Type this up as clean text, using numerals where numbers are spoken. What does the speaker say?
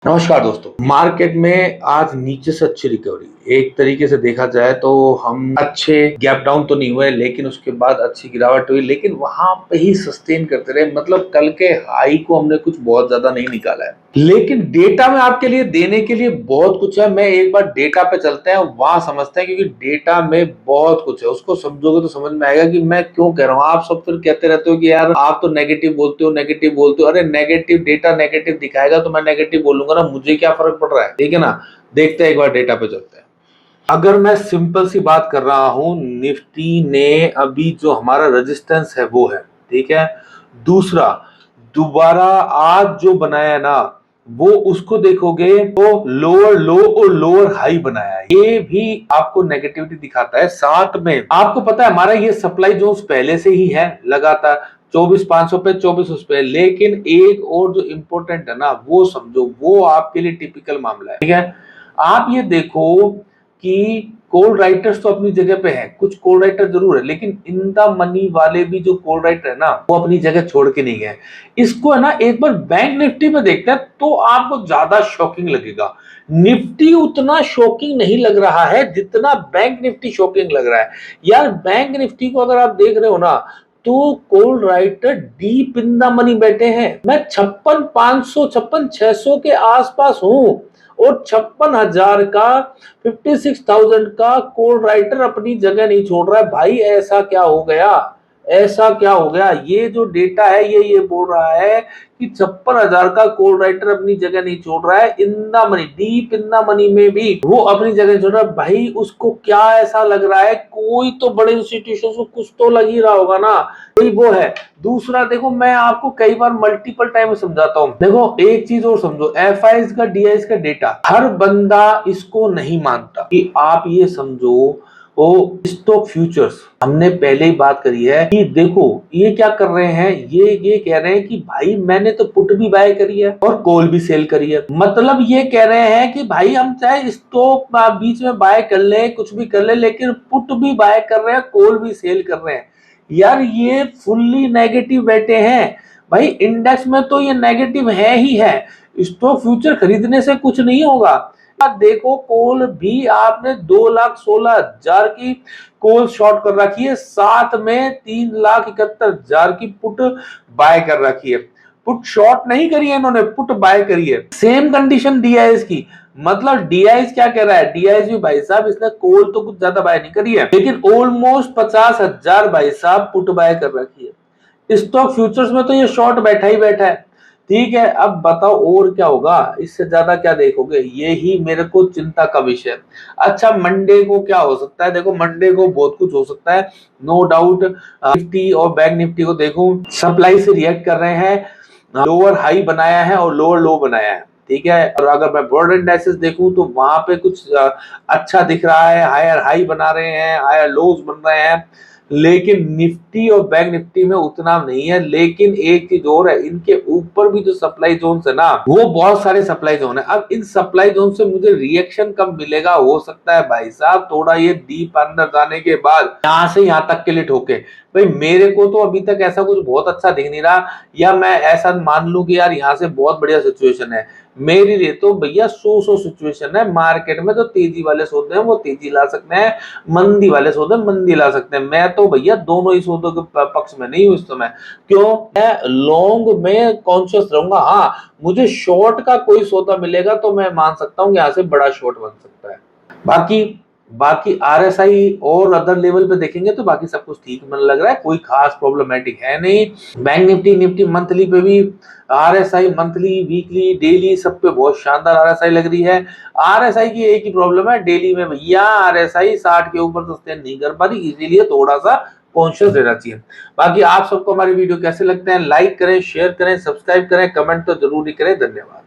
नमस्कार दोस्तों। मार्केट में आज नीचे से अच्छी रिकवरी, एक तरीके से देखा जाए तो हम अच्छे गैप डाउन तो नहीं हुए, लेकिन उसके बाद अच्छी गिरावट हुई, लेकिन वहां पे ही सस्टेन करते रहे। मतलब कल के हाई को हमने कुछ बहुत ज्यादा नहीं निकाला है, लेकिन डेटा में आपके लिए देने के लिए बहुत कुछ है। मैं एक बार डेटा पे चलते हैं, वहां समझते हैं, क्योंकि डेटा में बहुत कुछ है। उसको समझोगे तो समझ में आएगा कि मैं क्यों कह रहा हूँ। आप सब फिर कहते रहते हो कि यार आप तो नेगेटिव बोलते हो, नेगेटिव बोलते हो। अरे नेगेटिव डेटा नेगेटिव दिखाएगा तो मैं नेगेटिव बोलूंगा ना, मुझे क्या फर्क पड़ रहा है। ठीक है ना, देखते हैं, एक बार डेटा पे चलते हैं। अगर मैं सिंपल सी बात कर रहा हूं, निफ्टी ने अभी जो हमारा रेजिस्टेंस है वो है, ठीक है। दूसरा, दोबारा आज जो बनाया ना, वो उसको देखोगे तो लोअर लो और लोअर हाई बनाया है। ये भी आपको नेगेटिविटी दिखाता है। साथ में आपको पता है हमारा ये सप्लाई जोन्स पहले से ही है लगातार 24,500 पे, 24 पे। लेकिन एक और जो इंपॉर्टेंट है ना, वो समझो, वो आपके लिए टिपिकल मामला है। ठीक है, आप ये देखो कि कॉल राइटर्स तो अपनी जगह पे है, कुछ कॉल राइटर जरूर है, लेकिन इन द मनी वाले भी जो कॉल राइटर है ना, वो अपनी जगह छोड़ के नहीं गए। इसको है ना, एक बार बैंक निफ्टी में देखते हैं तो आपको ज्यादा शॉकिंग लगेगा। निफ्टी उतना शॉकिंग नहीं लग रहा है जितना बैंक निफ्टी शॉकिंग लग रहा है। यार बैंक निफ्टी को अगर आप देख रहे हो ना, तो call writer deep in the money बैठे हैं। मैं 56,500 56,600 के आसपास हूं, और 56,000 का, 56,000 का कॉल राइटर अपनी जगह नहीं छोड़ रहा है। भाई ऐसा क्या हो गया, ऐसा क्या हो गया। ये जो डेटा है ये बोल रहा है कि 56,000 का कॉल राइटर अपनी जगह नहीं छोड़ रहा है। In the money, deep in the money में भी वो अपनी जगह छोड़ रहा है। भाई उसको क्या ऐसा लग रहा है, कोई तो बड़े इंस्टीट्यूशन को कुछ तो लग ही रहा होगा ना, कोई वो है। दूसरा देखो, मैं आपको कई बार मल्टीपल टाइम समझाता हूं। देखो एक चीज और समझो, एफआईज का, डीआईज का डेटा हर बंदा इसको नहीं मानता। कि आप ये समझो, वो स्टॉक फ्यूचर्स हमने पहले ही बात करी है कि देखो ये क्या कर रहे हैं, ये कह रहे हैं कि भाई मैंने तो पुट भी बाय करी है और कॉल भी सेल करी है। मतलब ये कह रहे हैं कि भाई हम चाहे स्टॉक बीच में बाय कर ले, कुछ भी कर ले, लेकिन पुट भी बाय कर रहे हैं, कॉल भी सेल कर रहे हैं। यार ये फुल्ली नेगेटिव बैठे हैं। भाई इंडेक्स में तो ये नेगेटिव है ही है। स्टॉक फ्यूचर खरीदने से कुछ नहीं होगा। देखो कॉल भी आपने 2,16,000 की कॉल शॉर्ट कर रखी है, साथ में 3,71,000 की पुट बाय कर रखी है। पुट शॉर्ट नहीं करी है इन्होंने, पुट बाय करी है। सेम कंडीशन डीआईएस की। मतलब डीआईएस क्या कह रहा है, डीआईएस भी भाई साहब इसने कॉल तो कुछ ज्यादा बाय नहीं करी है, लेकिन ऑलमोस्ट 50,000 भाई साहब पुट बाय कर रखी है। स्टॉक फ्यूचर्स में तो ये शॉर्ट बैठा ही बैठा है। ठीक है, अब बताओ और क्या होगा, इससे ज्यादा क्या देखोगे। ये ही मेरे को चिंता का विषय है। अच्छा मंडे को क्या हो सकता है, देखो मंडे को बहुत कुछ हो सकता है, नो डाउट। निफ्टी और बैंक निफ्टी को देखो, सप्लाई से रिएक्ट कर रहे हैं, लोअर हाई बनाया है और लोअर लो बनाया है। ठीक है, और अगर मैं ब्रॉड इंडाइसेस देखूं तो वहां पे कुछ अच्छा दिख रहा है, हायर हाई बना रहे हैं, हायर लोज बन रहे हैं। लेकिन निफ्टी और बैंक निफ्टी में उतना नहीं है। लेकिन एक चीज और है, इनके ऊपर भी जो सप्लाई जोन है ना, वो बहुत सारे सप्लाई जोन है। अब इन सप्लाई जोन से मुझे रिएक्शन कब मिलेगा, हो सकता है भाई साहब थोड़ा ये डीप अंदर जाने के बाद यहां से यहां तक के लिए ठोके। भाई मेरे को तो अभी तक ऐसा कुछ बहुत अच्छा दिख नहीं रहा, या मैं ऐसा मान लू कि यार यहाँ से बहुत बढ़िया सिचुएशन है। मेरे लिए तो भैया सौ सिचुएशन है मार्केट में। तो तेजी वाले सौदे हैं वो तेजी ला सकते हैं, मंदी वाले सौदे मंदी ला सकते हैं। मैं तो भैया दोनों ही सौदों के पक्ष में नहीं हूं इस समय। क्यों, मैं लॉन्ग में कॉन्शियस रहूंगा। हाँ, मुझे शॉर्ट का कोई सौदा मिलेगा तो मैं मान सकता हूँ यहाँ से बड़ा शॉर्ट बन सकता है। बाकी बाकी आरएसआई और अदर लेवल पे देखेंगे तो बाकी सब कुछ ठीक मन लग रहा है, कोई खास प्रॉब्लमेटिक है नहीं। बैंक निफ्टी मंथली पे भी आरएसआई मंथली, वीकली, डेली सब पे बहुत शानदार आरएसआई लग रही है। आरएसआई की एक ही प्रॉब्लम है, डेली में भैया आरएसआई 60 के ऊपर सस्टेन नहीं कर पा रही, इसीलिए थोड़ा सा कॉन्शियस रहना चाहिए। बाकी आप सबको हमारी वीडियो कैसे लगते हैं, लाइक करें, शेयर करें, सब्सक्राइब करें, कमेंट तो जरूर ही करें। धन्यवाद।